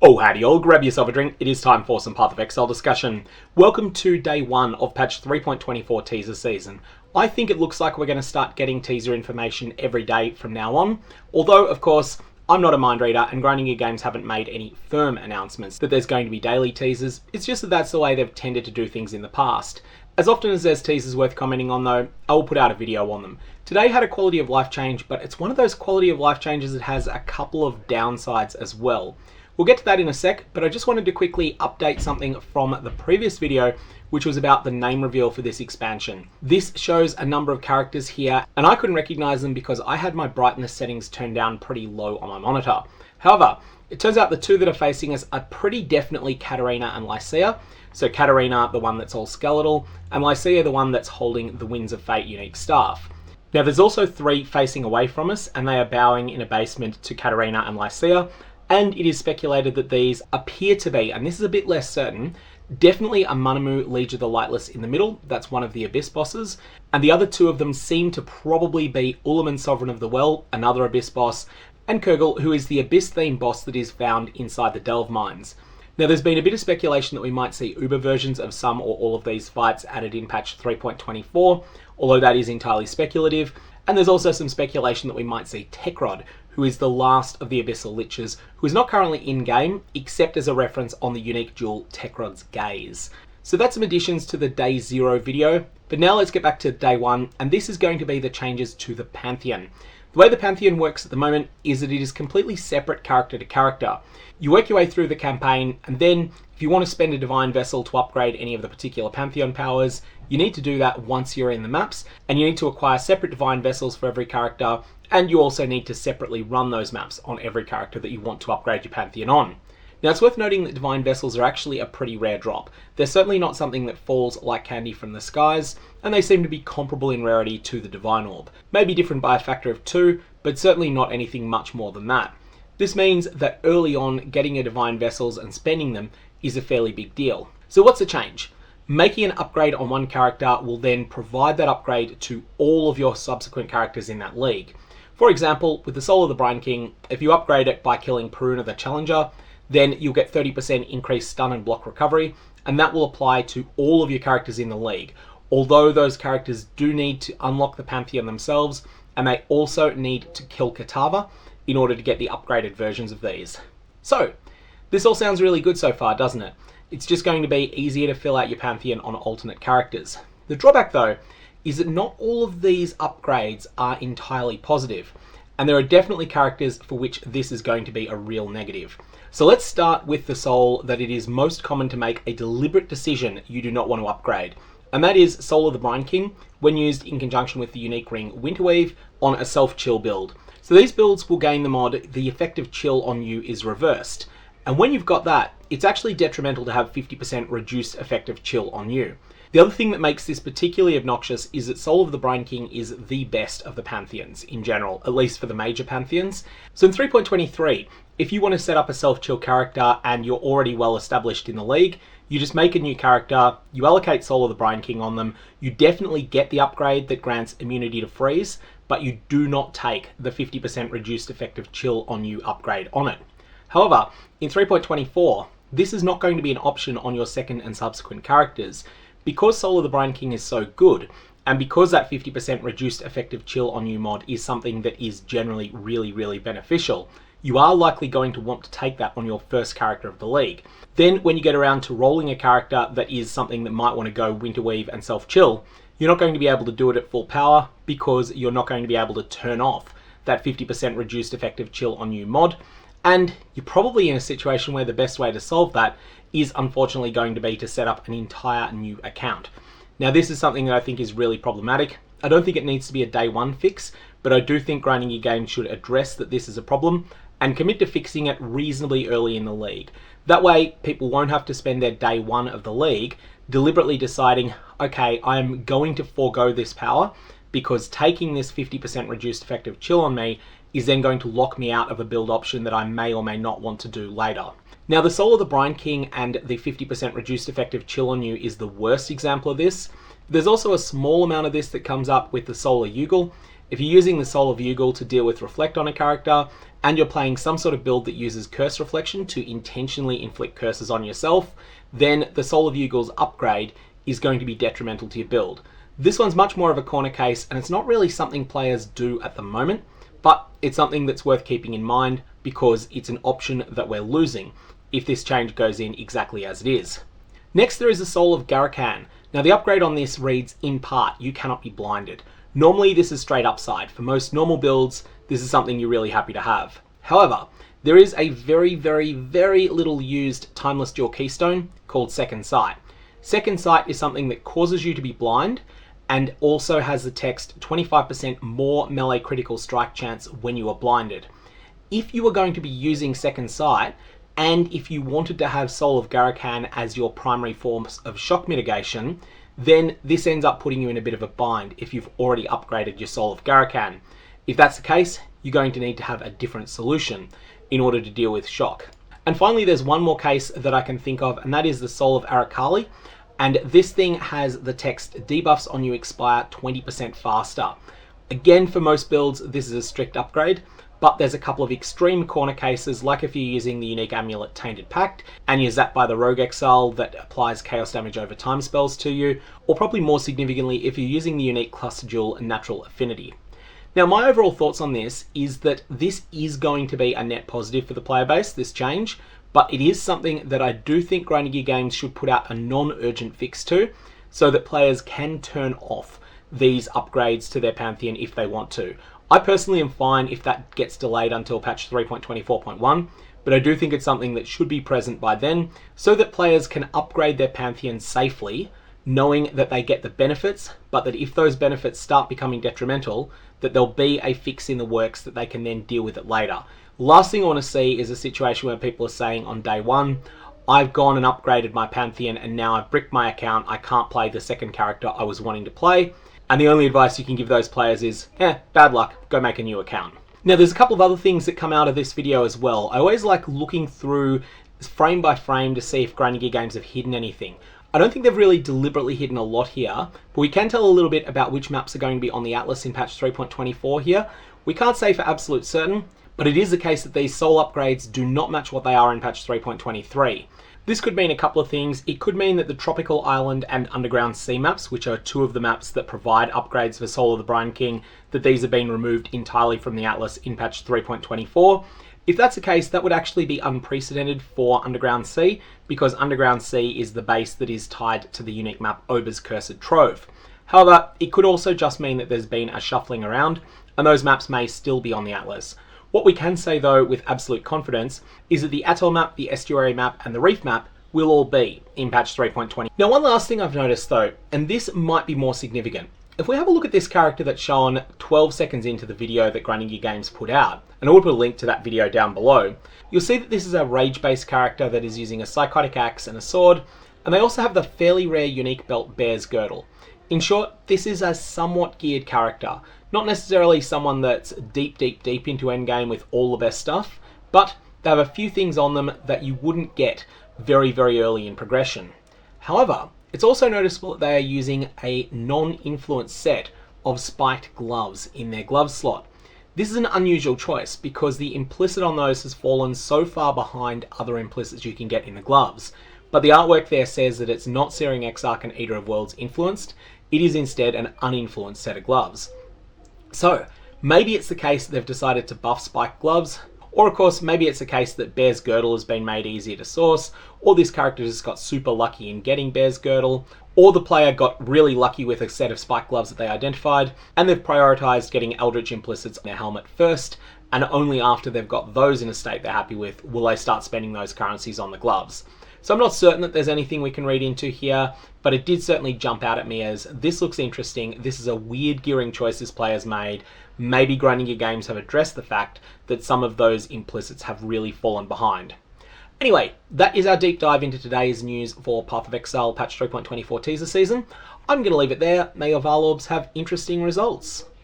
Oh, howdy all, grab yourself a drink. It is time for some PathOfExile discussion. Welcome to day 1 of patch 3.24 teaser season. I think it looks like we're going to start getting teaser information every day from now on, although of course I'm not a mind reader and Grinding Gear Games haven't made any firm announcements that there's going to be daily teasers. It's just that that's the way they've tended to do things in the past. As often as there's teasers worth commenting on though, I will put out a video on them. Today had a quality of life change, but it's one of those quality of life changes that has a couple of downsides as well. We'll get to that in a sec, but I just wanted to quickly update something from the previous video, which was about the name reveal for this expansion. This shows a number of characters here, and I couldn't recognize them because I had my brightness settings turned down pretty low on my monitor. However, it turns out the two that are facing us are pretty definitely Catarina and Lycia. So Catarina, the one that's all skeletal, and Lycia, the one that's holding the Winds of Fate unique staff. Now there's also 3 facing away from us, and they are bowing in abasement to Catarina and Lycia. And it is speculated that these appear to be, and this is a bit less certain, definitely Amanamu, Liege of the Lightless in the middle. That's one of the Abyss bosses. And the other 2 of them seem to probably be Ulaman, Sovereign of the Well, another Abyss boss, and Kurgal, who is the Abyss-themed boss that is found inside the Delve Mines. Now there's been a bit of speculation that we might see Uber versions of some or all of these fights added in patch 3.24, although that is entirely speculative. And there's also some speculation that we might see Tecrod, who is the last of the Abyssal Liches, who is not currently in-game, except as a reference on the unique jewel Tecrod's Gaze. So that's some additions to the Day 0 video, but now let's get back to Day 1, and this is going to be the changes to the Pantheon. The way the Pantheon works at the moment is that it is completely separate character to character. You work your way through the campaign, and then if you want to spend a Divine Vessel to upgrade any of the particular Pantheon powers, you need to do that once you're in the maps, and you need to acquire separate Divine Vessels for every character, and you also need to separately run those maps on every character that you want to upgrade your Pantheon on. Now it's worth noting that Divine Vessels are actually a pretty rare drop. They're certainly not something that falls like candy from the skies, and they seem to be comparable in rarity to the Divine Orb. Maybe different by a factor of 2, but certainly not anything much more than that. This means that early on, getting your Divine Vessels and spending them is a fairly big deal. So what's the change? Making an upgrade on one character will then provide that upgrade to all of your subsequent characters in that league. For example, with the Soul of the Brine King, if you upgrade it by killing Peruna the Challenger, then you'll get 30% increased stun and block recovery, and that will apply to all of your characters in the league. Although those characters do need to unlock the Pantheon themselves, and they also need to kill Katava in order to get the upgraded versions of these. So, this all sounds really good so far, doesn't it? It's just going to be easier to fill out your Pantheon on alternate characters. The drawback though, is that not all of these upgrades are entirely positive, and there are definitely characters for which this is going to be a real negative. So let's start with the soul that it is most common to make a deliberate decision you do not want to upgrade, and that is Soul of the Brine King, when used in conjunction with the unique ring Winterweave on a self-chill build. So these builds will gain the mod the effective chill on you is reversed, and when you've got that, it's actually detrimental to have 50% reduced effective chill on you. The other thing that makes this particularly obnoxious is that Soul of the Brine King is the best of the Pantheons in general, at least for the major Pantheons. So in 3.23, if you want to set up a self-chill character and you're already well established in the league, you just make a new character, you allocate Soul of the Brine King on them, you definitely get the upgrade that grants immunity to freeze, but you do not take the 50% reduced effective chill on you upgrade on it. However, in 3.24, this is not going to be an option on your second and subsequent characters. Because Soul of the Brine King is so good, and because that 50% reduced effective chill on you mod is something that is generally really beneficial, you are likely going to want to take that on your first character of the league. Then when you get around to rolling a character that is something that might want to go Winterweave and self-chill, you're not going to be able to do it at full power because you're not going to be able to turn off that 50% reduced effective chill on you mod, and you're probably in a situation where the best way to solve that is unfortunately going to be to set up an entire new account. Now this is something that I think is really problematic. I don't think it needs to be a day 1 fix, but I do think Grinding Gear Games should address that this is a problem and commit to fixing it reasonably early in the league. That way people won't have to spend their day 1 of the league deliberately deciding, okay, I'm going to forego this power because taking this 50% reduced effective chill on me is then going to lock me out of a build option that I may or may not want to do later. Now the Soul of the Brine King and the 50% reduced effective chill on you is the worst example of this. There's also a small amount of this that comes up with the Soul of Yugul. If you're using the Soul of Yugul to deal with Reflect on a character, and you're playing some sort of build that uses curse reflection to intentionally inflict curses on yourself, then the Soul of Yugul's upgrade is going to be detrimental to your build. This one's much more of a corner case, and it's not really something players do at the moment, but it's something that's worth keeping in mind because it's an option that we're losing if this change goes in exactly as it is. Next, there is the Soul of Garukhan. Now, the upgrade on this reads, in part, you cannot be blinded. Normally, this is straight upside. For most normal builds, this is something you're really happy to have. However, there is a very, very, very little used timeless dual keystone called Second Sight. Second Sight is something that causes you to be blind and also has the text 25% more melee critical strike chance when you are blinded. If you are going to be using Second Sight, and if you wanted to have Soul of Garukhan as your primary forms of shock mitigation, then this ends up putting you in a bit of a bind if you've already upgraded your Soul of Garukhan. If that's the case, you're going to need to have a different solution in order to deal with shock. And finally, there's one more case that I can think of, and that is the Soul of Arakaali. And this thing has the text debuffs on you expire 20% faster. Again, for most builds, this is a strict upgrade, but there's a couple of extreme corner cases, like if you're using the unique amulet Tainted Pact and you're zapped by the Rogue Exile that applies chaos damage over time spells to you, or probably more significantly if you're using the unique cluster jewel Natural Affinity. Now, my overall thoughts on this is that this is going to be a net positive for the player base, this change, but it is something that I do think Grinding Gear Games should put out a non-urgent fix to, so that players can turn off these upgrades to their Pantheon if they want to. I personally am fine if that gets delayed until patch 3.24.1, but I do think it's something that should be present by then, so that players can upgrade their Pantheon safely, knowing that they get the benefits, but that if those benefits start becoming detrimental, that there'll be a fix in the works that they can then deal with it later. Last thing I want to see is a situation where people are saying on day one, I've gone and upgraded my Pantheon and now I've bricked my account, I can't play the second character I was wanting to play, and the only advice you can give those players is, bad luck, go make a new account. Now, there's a couple of other things that come out of this video as well. I always like looking through frame by frame to see if Grinding Gear Games have hidden anything. I don't think they've really deliberately hidden a lot here, but we can tell a little bit about which maps are going to be on the Atlas in patch 3.24 here. We can't say for absolute certain, but it is the case that these soul upgrades do not match what they are in patch 3.23. This could mean a couple of things. It could mean that the Tropical Island and Underground Sea maps, which are two of the maps that provide upgrades for Soul of the Brine King, that these have been removed entirely from the Atlas in patch 3.24. If that's the case, that would actually be unprecedented for Underground Sea, because Underground Sea is the base that is tied to the unique map Ober's Cursed Trove. However, it could also just mean that there's been a shuffling around, and those maps may still be on the Atlas. What we can say though with absolute confidence is that the Atoll map, the Estuary map, and the Reef map will all be in patch 3.20. Now, one last thing I've noticed though, and this might be more significant. If we have a look at this character that's shown 12 seconds into the video that Grinding Gear Games put out, and I will put a link to that video down below, you'll see that this is a rage-based character that is using a psychotic axe and a sword, and they also have the fairly rare unique belt Bear's Girdle. In short, this is a somewhat geared character. Not necessarily someone that's deep into endgame with all the best stuff, but they have a few things on them that you wouldn't get very early in progression. However, it's also noticeable that they are using a non-influence set of spiked gloves in their glove slot. This is an unusual choice because the implicit on those has fallen so far behind other implicits you can get in the gloves. But the artwork there says that it's not Searing Exarch and Eater of Worlds influenced, it is instead an uninfluenced set of gloves. So, maybe it's the case that they've decided to buff spiked gloves, or of course, maybe it's the case that Bear's Girdle has been made easier to source, or this character just got super lucky in getting Bear's Girdle, or the player got really lucky with a set of spiked gloves that they identified, and they've prioritized getting Eldritch implicits on their helmet first, and only after they've got those in a state they're happy with, will they start spending those currencies on the gloves. So I'm not certain that there's anything we can read into here, but it did certainly jump out at me as this looks interesting. This is a weird gearing choice this player's made. Maybe Grinding Gear Games have addressed the fact that some of those implicits have really fallen behind. Anyway, that is our deep dive into today's news for Path of Exile patch 3.24 teaser season. I'm going to leave it there. May your Varlorbs have interesting results.